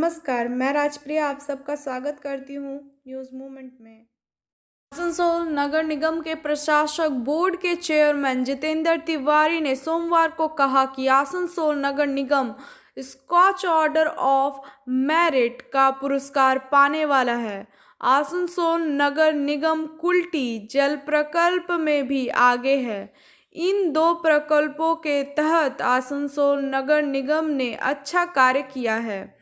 नमस्कार, मैं राजप्रिया आप सबका स्वागत करती हूँ न्यूज़ मूवमेंट में। आसनसोल नगर निगम के प्रशासक बोर्ड के चेयरमैन जितेंद्र तिवारी ने सोमवार को कहा कि आसनसोल नगर निगम स्कॉच ऑर्डर ऑफ मेरिट का पुरस्कार पाने वाला है। आसनसोल नगर निगम कुल्टी जल प्रकल्प में भी आगे है। इन दो प्रकल्पों के तहत आसनसोल नगर निगम ने अच्छा कार्य किया है।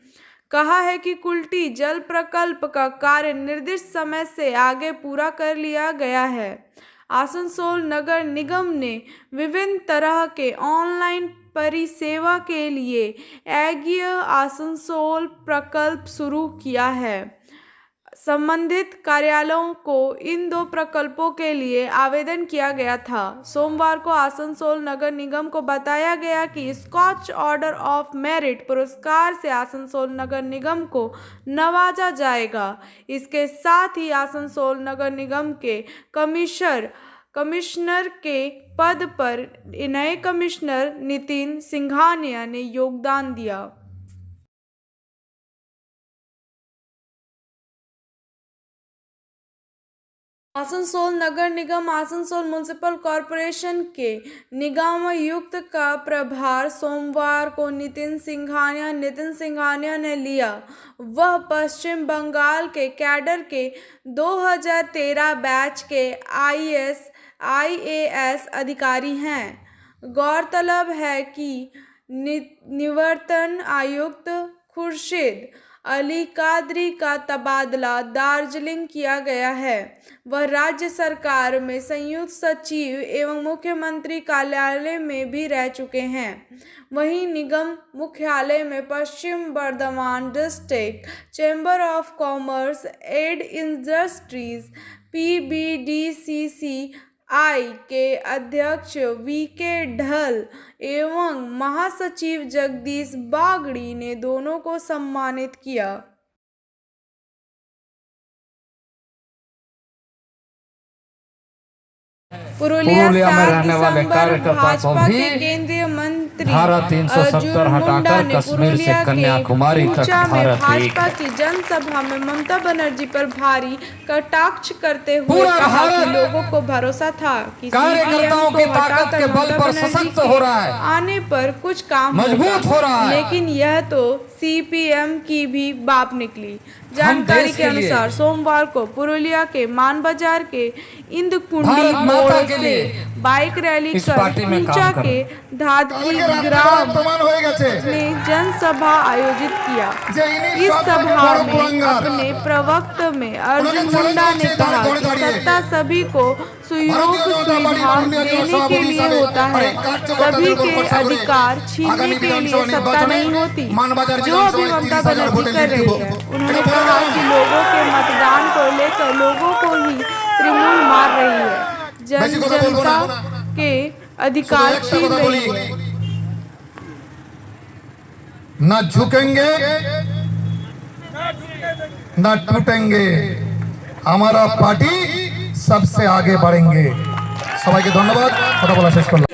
कहा है कि कुल्टी जल प्रकल्प का कार्य निर्दिष्ट समय से आगे पूरा कर लिया गया है। आसनसोल नगर निगम ने विभिन्न तरह के ऑनलाइन परिसेवा के लिए एगीय आसनसोल प्रकल्प शुरू किया है। संबंधित कार्यालयों को इन दो प्रकल्पों के लिए आवेदन किया गया था। सोमवार को आसनसोल नगर निगम को बताया गया कि स्कॉच ऑर्डर ऑफ मेरिट पुरस्कार से आसनसोल नगर निगम को नवाजा जाएगा। इसके साथ ही आसनसोल नगर निगम के कमिश्नर के पद पर नए कमिश्नर नितिन सिंघानिया ने योगदान दिया। आसनसोल नगर निगम आसनसोल म्युनिसिपल कॉरपोरेशन के निगमायुक्त का प्रभार सोमवार को नितिन सिंघानिया ने लिया। वह पश्चिम बंगाल के कैडर के 2013 बैच के IAS अधिकारी हैं। गौरतलब है कि निवर्तन आयुक्त खुर्शीद अली कादरी का तबादला दार्जिलिंग किया गया है। वह राज्य सरकार में संयुक्त सचिव एवं मुख्यमंत्री कार्यालय में भी रह चुके हैं। वहीं निगम मुख्यालय में Paschim Bardhaman district chamber of commerce and industries PBDCCI के अध्यक्ष VK ढल एवं महासचिव जगदीश बागड़ी ने दोनों को सम्मानित किया। पुरुलिया में रहने वाले कार्यकर्ता को भी धारा 370 हटाकर कश्मीर से कन्याकुमारी तक भाजपा की जनसभा में ममता बनर्जी पर भारी कटाक्ष करते हुए कहा कि लोगों को भरोसा था कि कार्यकर्ताओं की ताकत के बल पर सशक्त हो रहा है, आने पर कुछ काम मजबूत हो रहा है, लेकिन यह तो CPM की भी बाप निकली। जानकारी के अनुसार सोमवार को पुरुलिया के मान बाजार के इंदकुंडी मोड़ से बाइक रैली कर ऊंचा के धादकी ग्राम में जनसभा आयोजित किया। इस सभा में अपने प्रवक्ता में अर्जुन मुंडा ने कहा कि सत्ता सभी को सुयोग सुविधा देने के लिए होता है, सभी के अधिकार छीनने के लिए सत्ता नहीं होती, जो अभी ममता बनर्जी कर रही है। उन्होंने कहा कि लोगों के मतदान को लेकर लोगों को ही त्रिमूल मार रही है, जनता के अधिकार छीन रही है। न झुकेंगे न टूटेंगे, हमारा पार्टी सबसे आगे बढ़ेंगे। সবাইকে ধন্যবাদ, কথা বলা শেষ করলাম।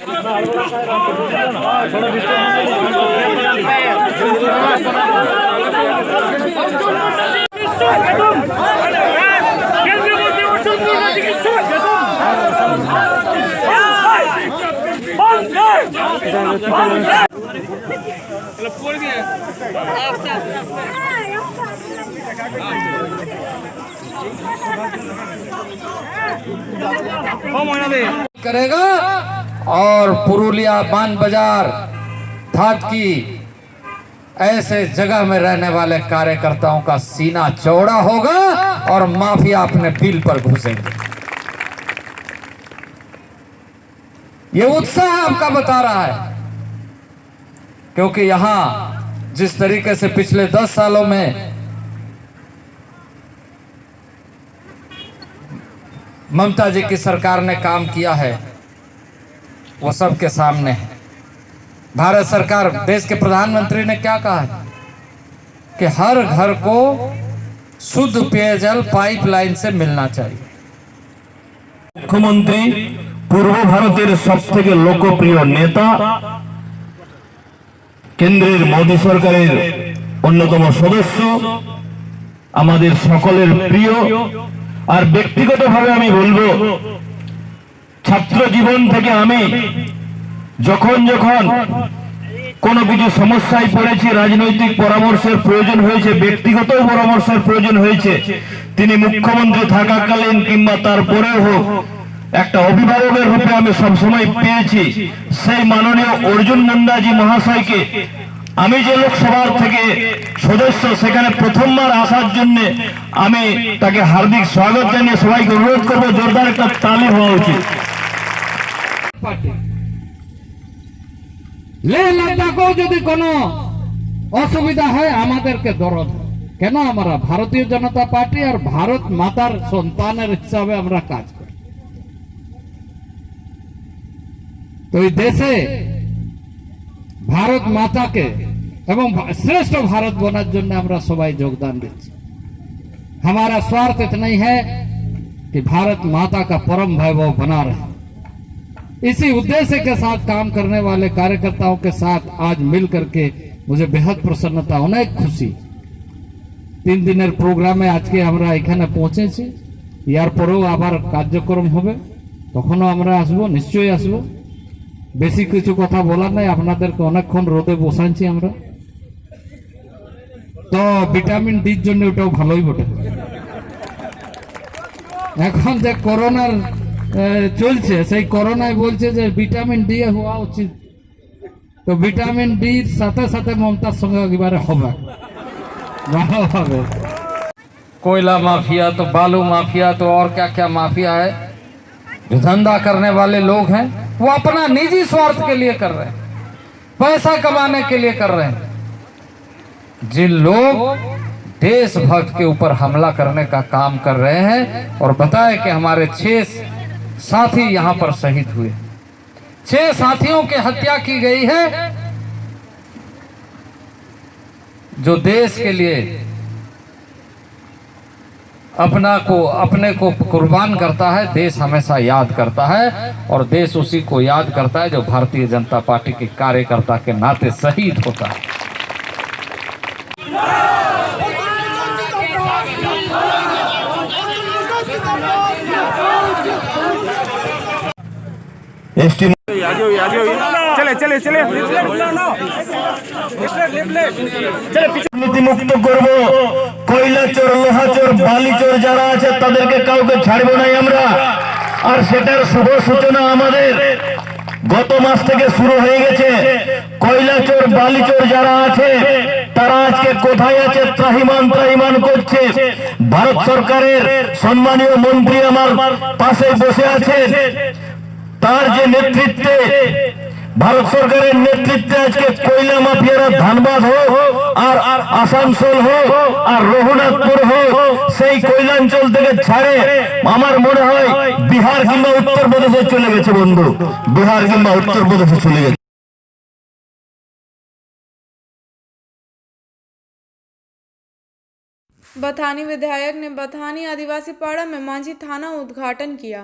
करेगा और पुरुलिया मान बाजार धादकी ऐसे जगह में रहने वाले कार्यकर्ताओं का सीना चौड़ा होगा और माफिया अपने बिल पर घुसेंगे। ये उत्साह आपका बता रहा है, क्योंकि यहां जिस तरीके से पिछले 10 सालों में ममता जी की सरकार ने काम किया है वो सबके सामने है। भारत सरकार, देश के प्रधानमंत्री ने क्या कहा है कि हर घर को शुद्ध पेयजल पाइपलाइन से मिलना चाहिए। मुख्यमंत्री पूर्व भारतेर सबथेके लोकप्रिय नेता केंद्रेर मोदी सरकारेर অন্যতম সদস্য, আমাদের সকলের প্রিয়। আর ব্যক্তিগতভাবে আমি বলবো, ছাত্র জীবন থেকে আমি যখন যখন কোনো কিছু সমস্যায় পড়েছি, রাজনৈতিক পরামর্শের প্রয়োজন হয়েছে, ব্যক্তিগত পরামর্শের প্রয়োজন হয়েছে, তিনি মুখ্যমন্ত্রী থাকাকালীন কিংবা তারপরেও হোক, একটা অভিভাবকের রূপে আমি সবসময় পেয়েছি। সেই মাননীয় অর্জুন মুন্ডাজি মহাশয়কে আমি যে লোকসভার থেকে সদস্য, সেখানে প্রথমবার আসার জন্য আমি তাকে হার্দিক স্বাগত জানিয়ে সবাইকে অনুরোধ করবো, জোরদার একটা তালি হওয়া উচিত। লেহ লাদাখেও যদি কোনো অসুবিধা হয় আমাদেরকে দরদ, কেন আমরা ভারতীয় জনতা পার্টি আর ভারত মাতার সন্তানের হিসাবে আমরা কাজ করি। তো এই দেশে ভারত মাতাকে এবং श्रेष्ठ भारत बनार जন্য আমরা সবাই যোগদান দিচ্ছি। हमारा स्वार्थ इतना ही है कि भारत माता का परम वैभव बना रहे। इसी उद्देश्य के साथ काम करने वाले कार्यकर्ताओं के साथ आज मिल करके मुझे बेहद प्रसन्नता, अनेक खुशी। 3 দিনের প্রোগ্রামে আজকে আমরা এখানে পৌঁছেছি। ইয়ার পরেও আবার কার্যক্রম হবে, তখনও আমরা আসবো, নিশ্চয়ই আসবো। বেশি কিছু কথা বলার নাই, আপনাদেরকে অনেকক্ষণ রোদে বসাচ্ছি আমরা। তো ভিটামিন ডির জন্য ওটাও ভালোই বটে। এখন যে করোনার চলছে, সেই করোনায় বলছে যে ভিটামিন ডি হওয়া উচিত। তো ভিটামিন ডির সাথে সাথে মমতার সঙ্গে একেবারে হবে, ভালো হবে। कोयला माफिया तो बालू माफिया तो और क्या क्या माफिया है, जो धंधा करने वाले लोग हैं वो अपना निजी स्वार्थ के लिए कर रहे हैं, पैसा कमाने के लिए कर रहे हैं। जिन लोग देशभक्त के ऊपर हमला करने का काम कर रहे हैं, और बताए कि हमारे 6 साथी यहां पर शहीद हुए, 6 साथियों की हत्या की गई है। जो देश के लिए अपने को कुर्बान करता है, देश हमेशा याद करता है, और देश उसी को याद करता है जो भारतीय जनता पार्टी के कार्यकर्ता के नाते शहीद होता है। মুক্ত করব, কয়লা চোর, লোহা চোর, বালি চোর যারা আছে তাদেরকে কাউকে ছাড়বো নাই আমরা। আর সেটার শুভ সূচনা আমাদের গত মাস থেকে শুরু হয়ে গেছে। কয়লা চোর, বালি চোর যারা আছে তারা আজকে কোথায় আছে? ত্রাহিমাম করছে। ভারত সরকারের সম্মানীয় মন্ত্রী আমার পাশে বসে আছেন, তার যে নেতৃত্বে, ভারত সরকারের নেতৃত্বে আজকে কয়লা মাফিয়ারা ধানবাদ হোক আর আসানসোল হোক আর রঘুনাথপুর হোক, সেই কয়লাঞ্চল থেকে ছাড়ে আমার মনে হয় বিহার কিংবা উত্তরপ্রদেশে চলে গেছে বন্ধু, বিহার কিংবা উত্তরপ্রদেশে চলে গেছে। बथानी विधायक ने बथानी आदिवासी पाड़ा में मांझी थाना उद्घाटन किया।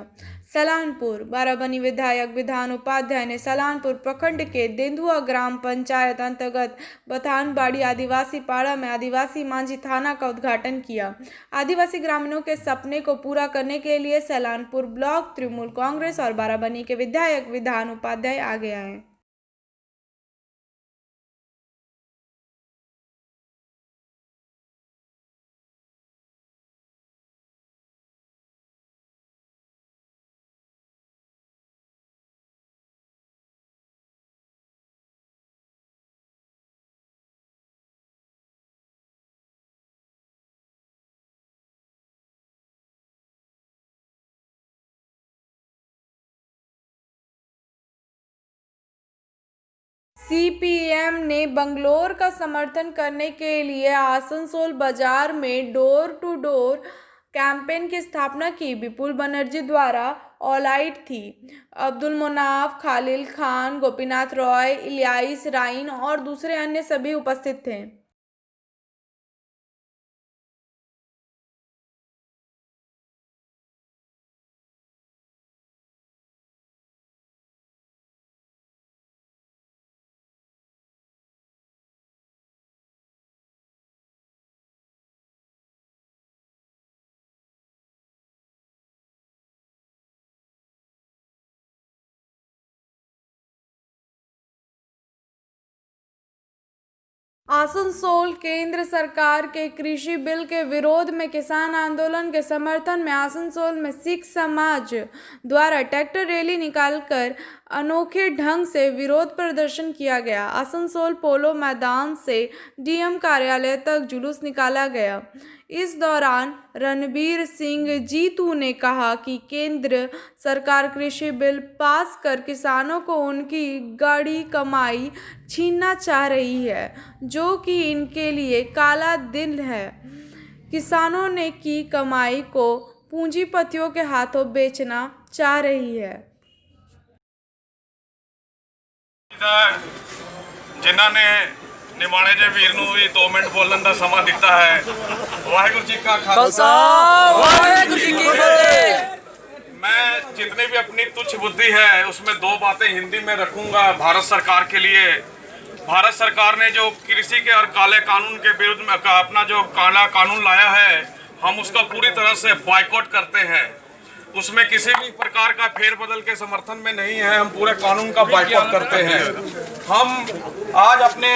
सलानपुर बाराबनी विधायक विधान उपाध्याय ने सलानपुर प्रखंड के देंदुआ ग्राम पंचायत अंतर्गत बथानबाड़ी आदिवासी पाड़ा में आदिवासी मांझी थाना का उद्घाटन किया। आदिवासी ग्रामीणों के सपने को पूरा करने के लिए सलानपुर ब्लॉक तृणमूल कांग्रेस और बाराबनी के विधायक विधान उपाध्याय आगे आए। सीपीएम ने बंगलोर का समर्थन करने के लिए आसनसोल बाजार में डोर टू डोर कैंपेन की स्थापना की। विपुल बनर्जी द्वारा ऑल आउट थी। अब्दुल मुनाफ, खालिल खान, गोपीनाथ रॉय, इलियास राइन और दूसरे अन्य सभी उपस्थित थे। आसनसोल केंद्र सरकार के कृषि बिल के विरोध में किसान आंदोलन के समर्थन में आसनसोल में सिख समाज द्वारा ट्रैक्टर रैली निकालकर अनोखे ढंग से विरोध प्रदर्शन किया गया। आसनसोल पोलो मैदान से डीएम कार्यालय तक जुलूस निकाला गया। इस दौरान रणबीर सिंह जीतू ने कहा कि केंद्र सरकार कृषि बिल पास कर किसानों को उनकी गाढ़ी कमाई छीनना चाह रही है, जो कि इनके लिए काला दिन है। किसानों ने की कमाई को पूंजीपतियों के हाथों बेचना चाह रही है। जिन्हों ने निमाणे जे वीर नूं भी 2 मिनट बोलने का समा दिता है। वाहिगुरू जी का खालसा, वाहिगुरू जी की फतेह। मैं जितनी भी अपनी तुच्छ बुद्धि है उसमें 2 बातें हिंदी में रखूंगा। भारत सरकार के लिए, भारत सरकार ने जो कृषि के और काले कानून के विरुद्ध में अपना जो काला कानून लाया है, हम उसका पूरी तरह से बॉयकॉट करते हैं। उसमें किसी भी प्रकार का फेरबदल के समर्थन में नहीं है। हम पूरे कानून का बॉयकॉट करते हैं। हम आज अपने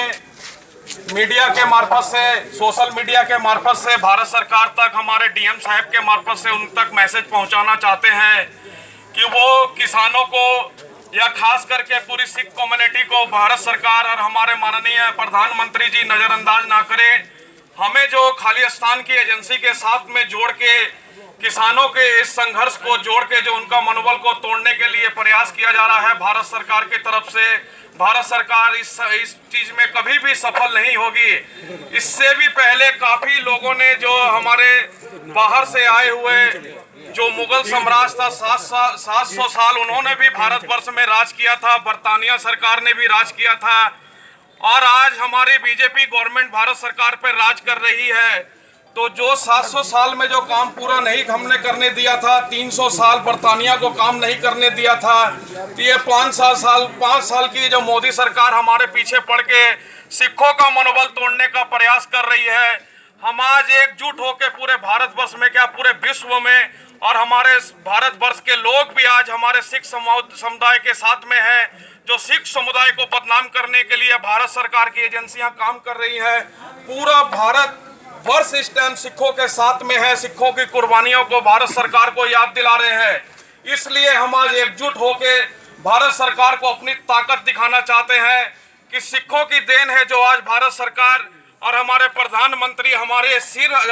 मीडिया के मार्फत से, सोशल मीडिया के मार्फत से भारत सरकार तक, हमारे डीएम साहब के मार्फत से उन तक मैसेज पहुंचाना चाहते हैं कि वो किसानों को या खास करके पूरी सिख कम्युनिटी को भारत सरकार और हमारे माननीय प्रधानमंत्री जी नज़रअंदाज ना करें। हमें जो खालिस्तान की एजेंसी के साथ में जोड़ के किसानों के इस संघर्ष को जोड़ के जो उनका मनोबल को तोड़ने के लिए प्रयास किया जा रहा है भारत सरकार की तरफ से, भारत सरकार इस चीज में कभी भी सफल नहीं होगी। इससे भी पहले काफी लोगों ने, जो हमारे बाहर से आए हुए जो मुगल साम्राज्य था 700 साल, उन्होंने भी भारतवर्ष में राज किया था। बरतानिया सरकार ने भी राज किया था और आज हमारी बीजेपी गवर्नमेंट भारत सरकार पर राज कर रही है। तो जो 700 साल में जो काम पूरा नहीं हमने करने दिया था, 300 साल बरतानिया को काम नहीं करने दिया था, तो ये 5 साल की जो मोदी सरकार हमारे पीछे पड़ के सिखों का मनोबल तोड़ने का प्रयास कर रही है। हम आज एकजुट होकर पूरे भारतवर्ष में, क्या पूरे विश्व में, और हमारे भारतवर्ष के लोग भी आज हमारे सिख समुदाय के साथ में है। जो सिख समुदाय को बदनाम करने के लिए भारत सरकार की एजेंसियां काम कर रही है। पूरा भारत वर्ष इस टाइम सिखों के साथ में है। सिखों की कुर्बानियों को भारत सरकार को याद दिला रहे हैं। इसलिए हम आज एकजुट होकर भारत सरकार को अपनी ताकत दिखाना चाहते हैं कि सिखों की देन है जो आज भारत सरकार और हमारे प्रधानमंत्री, हमारे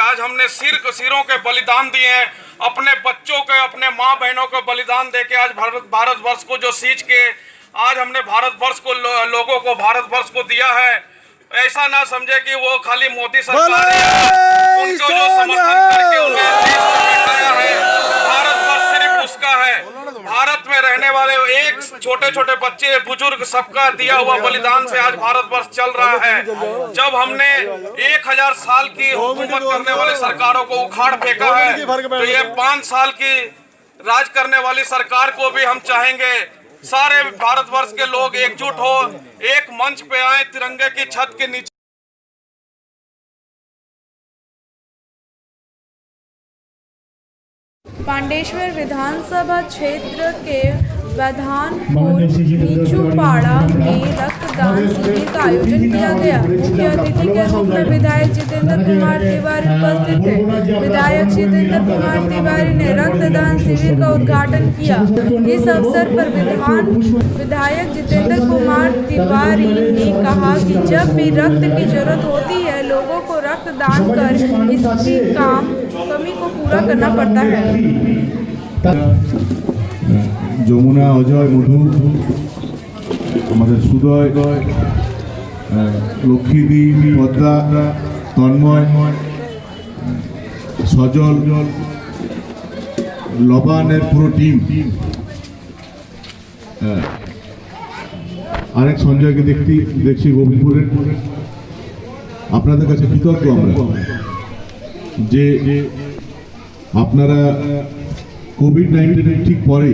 आज हमने सिरों के बलिदान दिए हैं, अपने बच्चों के, अपने माँ बहनों को बलिदान दे के आज भारतवर्ष को जो सींच के आज हमने भारतवर्ष को, लोगों को भारतवर्ष को दिया है। ऐसा ना समझे कि वो खाली मोदी सरकार है, उनको जो समर्थन करके उन्हें देश में बिठाया है, भारतवर्ष सिर्फ उसका है। भारत में रहने वाले एक छोटे छोटे बच्चे, बुजुर्ग, सबका दिया हुआ बलिदान से आज भारतवर्ष चल रहा है। जब हमने 1000 साल की हुकूमत करने वाली सरकारों को उखाड़ फेंका है, तो ये 5 साल की राज करने वाली सरकार को भी हम चाहेंगे सारे भारतवर्ष के लोग एकजुट हो, एक मंच पे आए, तिरंगे की छत के नीचे। पांडेश्वर विधानसभा क्षेत्र के वैधानपुर नीचूपाड़ा में रक्तदान शिविर का आयोजन किया गया। मुख्य अतिथि के रूप में विधायक जितेंद्र कुमार तिवारी उपस्थित थे। विधायक जितेंद्र कुमार तिवारी ने रक्तदान शिविर का उद्घाटन किया। इस अवसर पर विधायक जितेंद्र कुमार तिवारी ने कहा कि जब भी रक्त की जरूरत होती है, लोगों को रक्तदान कर इसकी कमी को पूरा करना पड़ता है। যমুনা, অজয়, মধু, আমাদের সুদয়, লক্ষ্মীদ্বীপ, পদ্মা, তন্ময়, সজল, লবানের পুরো টিম, আরেক সঞ্জয়কে দেখছি গোবিন্দপুরের। আপনাদের কাছে কৃতজ্ঞ আমরা যে আপনারা কোভিড-19 ঠিক পরে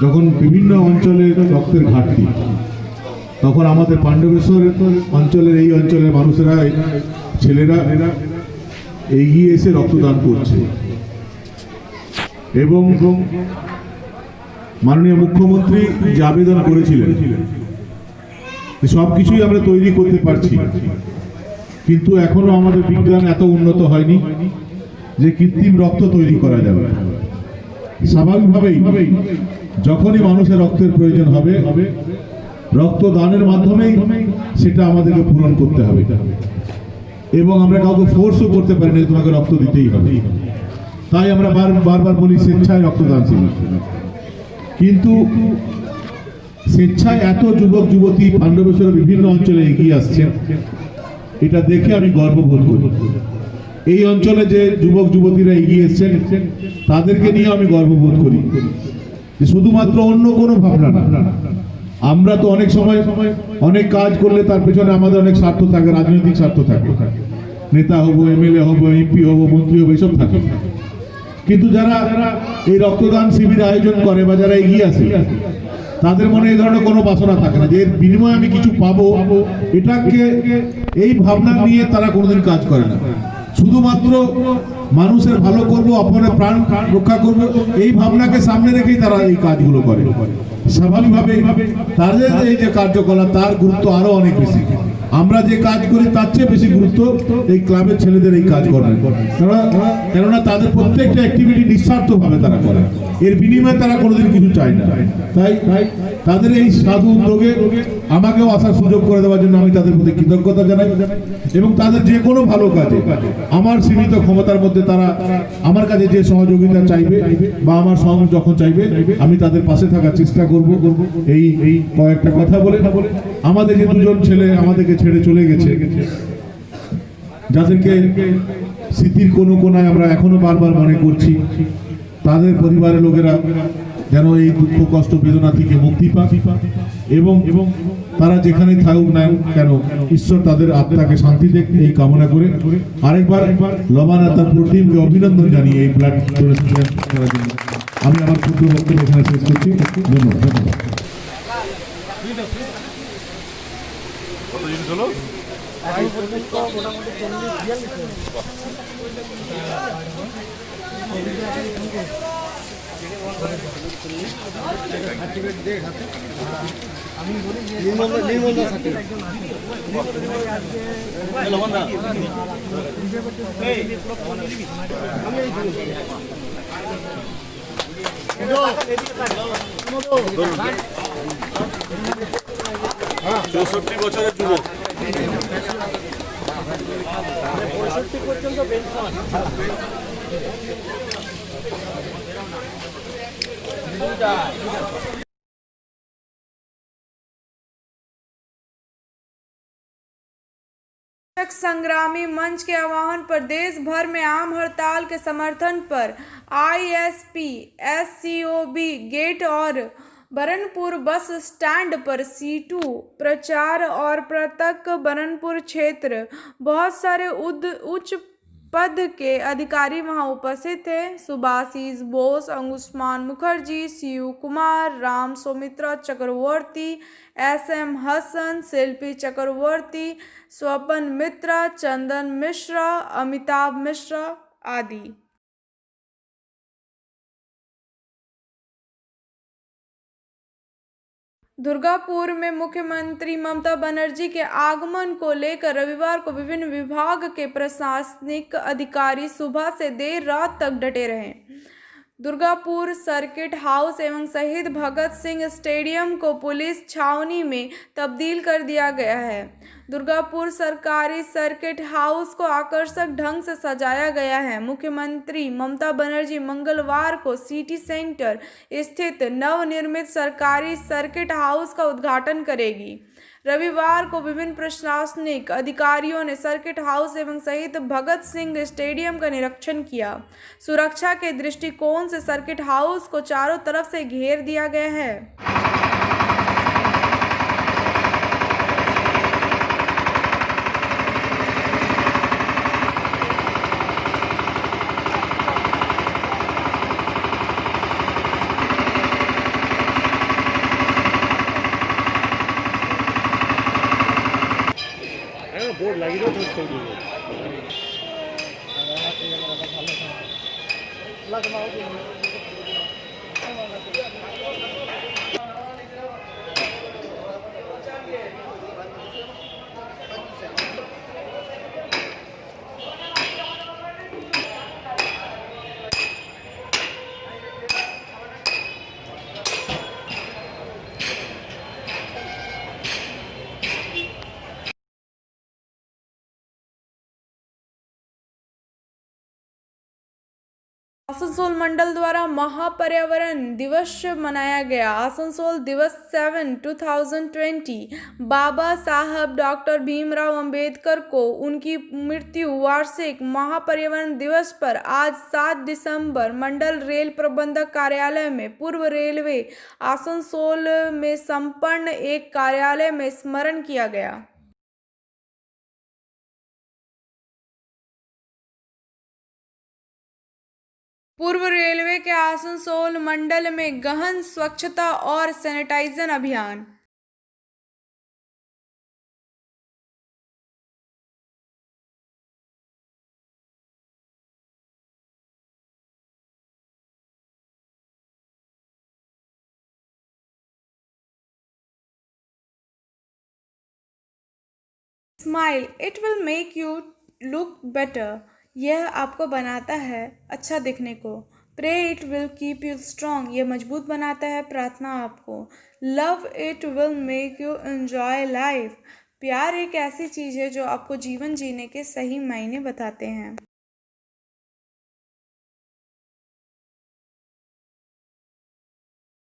যখন বিভিন্ন অঞ্চলে রক্তের ঘাটতি, তখন আমাদের পাণ্ডবেশ্বর অঞ্চলের এই অঞ্চলের মানুষেরা, ছেলেরা এগিয়ে এসে রক্তদান করছে এবং মাননীয় মুখ্যমন্ত্রী যে আবেদন করেছিলেন সব কিছুই আমরা তৈরি করতে পারছি, কিন্তু এখনো আমাদের বিজ্ঞান এত উন্নত হয়নি যে কৃত্রিম রক্ত তৈরি করা যাবে। স্বাভাবিকভাবেই যখনই মানুষের রক্তের প্রয়োজন হবে, রক্তদানের মাধ্যমেই সেটা আমাদেরকে পূরণ করতে হবে, এবং আমরা কাউকে ফোর্সও করতে পারি না তোমাকে রক্ত দিতেই হবে। তাই আমরা বারবার বলি স্বেচ্ছায় রক্তদান শিবির। কিন্তু স্বেচ্ছায় এত যুবক যুবতী পাণ্ডবেশ্বরের বিভিন্ন অঞ্চলে এগিয়ে আসছে, এটা দেখে আমি গর্ববোধ করি। এই অঞ্চলে যে যুবক যুবতীরা এগিয়ে এসছেন তাদেরকে নিয়ে আমি গর্ববোধ করি, যে শুধুমাত্র অন্য কোনো ভাবনা না। আমরা তো অনেক সময় অনেক কাজ করলে তার পেছনে আমাদের অনেক স্বার্থ থাকে, রাজনৈতিক স্বার্থ থাকে, নেতা হবো, এমএলএ হবো, এমপি হবো, মন্ত্রী হবো, এসব থাকে। কিন্তু যারা এই রক্তদান শিবির আয়োজন করে বা যারা এগিয়ে আসে, তাদের মনে এই ধরনের কোনো বাসনা থাকে না যে এর বিনিময়ে আমি কিছু পাবো। এটাকে এই ভাবনা নিয়ে তারা কোনোদিন কাজ করে না। শুধুমাত্র মানুষের ভালো করবো, আপনার প্রাণ রক্ষা করবো, এই ভাবনাকে সামনে রেখেই তারা এই কাজগুলো করে। স্বাভাবিকভাবে তাদের এই যে কার্যকলাপ, তার গুরুত্ব আরো অনেক বেশি। আমরা যে কাজ করি তার চেয়ে বেশি গুরুত্ব এই ক্লাবের ছেলেদের এই কাজ করেন, কেননা তাদের প্রত্যেকটা অ্যাক্টিভিটি নিঃস্বার্থভাবে তারা করে, এর বিনিময়ে তারা কোনোদিন কিছু চায় না। তাই তাদের এই সাধু উদ্যোগে আমাকেও আসার সুযোগ করে দেওয়ার জন্য আমি তাদের প্রতি কৃতজ্ঞতা জানাই, এবং তাদের যে কোনো ভালো কাজে আমার সীমিত ক্ষমতার মধ্যে তারা আমার কাছে যে সহযোগিতা চাইবে বা আমার সঙ্গ যখন চাইবে, আমি তাদের পাশে থাকার চেষ্টা করব। এই কয়েকটা কথা বলে, আমাদের যে দুজন ছেলে আমাদেরকে ছেড়ে চলে গেছে, যাদেরকে স্মৃতির কোনো কোনায় আমরা এখনো বারবার মনে করছি, তাদের পরিবারের লোকেরা যেন এই দুঃখ কষ্ট বেদনা থেকে মুক্তি পায়, এবং তারা যেখানে থাকুক না কেন ঈশ্বর তাদের আত্মাকে শান্তি দেখ, এই কামনা করে আরেকবার লবানা তার পুরো টিমকে অভিনন্দন জানিয়ে এই ব্লাড ডোনেশন করার জন্য আমি আমার ক্ষুদ্র বক্তব্য এখানে শেষ করছি। ধন্যবাদ। চৌষট্টি বছরের যুবক, संग्रामी मंच के आह्वान पर देश भर में आम हड़ताल के समर्थन पर आईएसपी, एससीओबी गेट और बरनपुर बस स्टैंड पर C2 प्रचार और प्रतक बरनपुर क्षेत्र बहुत सारे उच्च पद के अधिकारी वहां उपस्थित थे। सुभाषीष बोस, अंगुष्मान मुखर्जी, शिव कुमार, राम सौमित्रा चक्रवर्ती, SM हसन, शिल्पी चक्रवर्ती, स्वपन मित्रा, चंदन मिश्रा, अमिताभ मिश्रा आदि। दुर्गापुर में मुख्यमंत्री ममता बनर्जी के आगमन को लेकर रविवार को विभिन्न विभाग के प्रशासनिक अधिकारी सुबह से देर रात तक डटे रहे। दुर्गापुर सर्किट हाउस एवं शहीद भगत सिंह स्टेडियम को पुलिस छावनी में तब्दील कर दिया गया है। दुर्गापुर सरकारी सर्किट हाउस को आकर्षक ढंग से सजाया गया है। मुख्यमंत्री ममता बनर्जी मंगलवार को सिटी सेंटर स्थित नवनिर्मित सरकारी सर्किट हाउस का उद्घाटन करेगी। रविवार को विभिन्न प्रशासनिक अधिकारियों ने सर्किट हाउस एवं शहीद भगत सिंह स्टेडियम का निरीक्षण किया। सुरक्षा के दृष्टिकोण से सर्किट हाउस को चारों तरफ से घेर दिया गया है। बोर्ड लगी रही तो आसनसोल मंडल द्वारा महापर्यावरण दिवस मनाया गया। आसनसोल दिवस 7 2020 बाबा साहब डॉक्टर भीमराव अंबेडकर को उनकी मृत्यु वार्षिक महापर्यावरण दिवस पर आज 7 दिसंबर मंडल रेल प्रबंधक कार्यालय में पूर्व रेलवे आसनसोल में संपन्न एक कार्यालय में स्मरण किया गया। पूर्व रेलवे के आसनसोल मंडल में गहन स्वच्छता और सैनिटाइजेशन अभियान। Smile it will make you look better. यह आपको बनाता है अच्छा दिखने को। Pray it will keep you strong. यह मजबूत बनाता है प्रार्थना आपको। Love it will make you enjoy life. प्यार एक ऐसी चीज़ है जो आपको जीवन जीने के सही मायने बताते हैं।